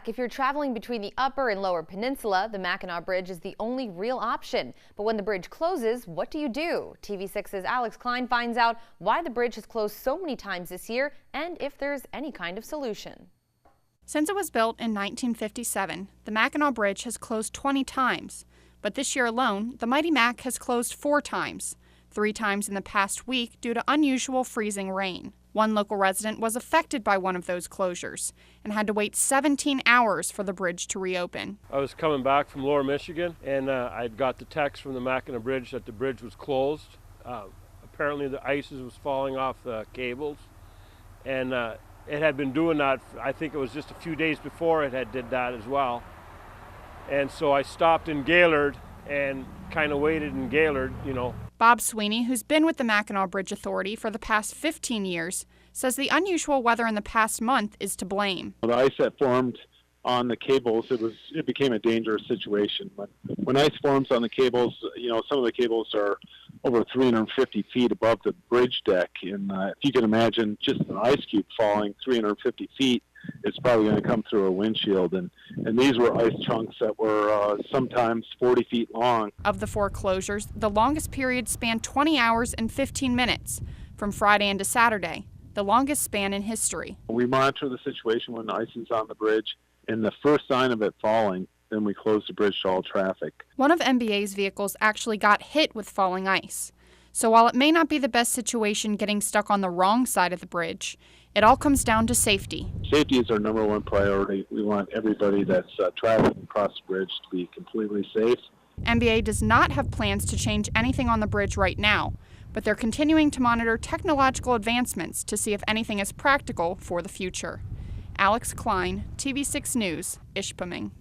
back. If you're traveling between the upper and lower peninsula, the Mackinac Bridge is the only real option. But when the bridge closes, what do you do? TV6's Alex Klein finds out why the bridge has closed so many times this year and if there's any kind of solution. Since it was built in 1957, the Mackinac Bridge has closed 20 times. But this year alone, the Mighty Mac has closed 4 times, 3 times in the past week due to unusual freezing rain. One local resident was affected by one of those closures and had to wait 17 hours for the bridge to reopen. I was coming back from Lower Michigan, and I got the text from the Mackinac Bridge that the bridge was closed. Apparently the ice was falling off the cables, and it had been doing that. I think it was just a few days before it had did that as well. And so I stopped in Gaylord and kind of waited in Gaylord, Bob Sweeney, who's been with the Mackinac Bridge Authority for the past 15 years, says the unusual weather in the past month is to blame. The ice that formed on the cables, it became a dangerous situation. When ice forms on the cables, some of the cables are over 350 feet above the bridge deck. And if you can imagine just an ice cube falling 350 feet, it's probably going to come through a windshield. And these were ice chunks that were sometimes 40 feet long. Of the 4 closures, the longest period spanned 20 hours and 15 minutes, from Friday into Saturday, the longest span in history. We monitor the situation when ice is on the bridge, and the first sign of it falling, then we close the bridge to all traffic. One of MBA's vehicles actually got hit with falling ice. So while it may not be the best situation getting stuck on the wrong side of the bridge, it all comes down to safety. Safety is our number one priority. We want everybody that's traveling across the bridge to be completely safe. MBA does not have plans to change anything on the bridge right now, but they're continuing to monitor technological advancements to see if anything is practical for the future. Alex Klein, TV6 News, Ishpeming.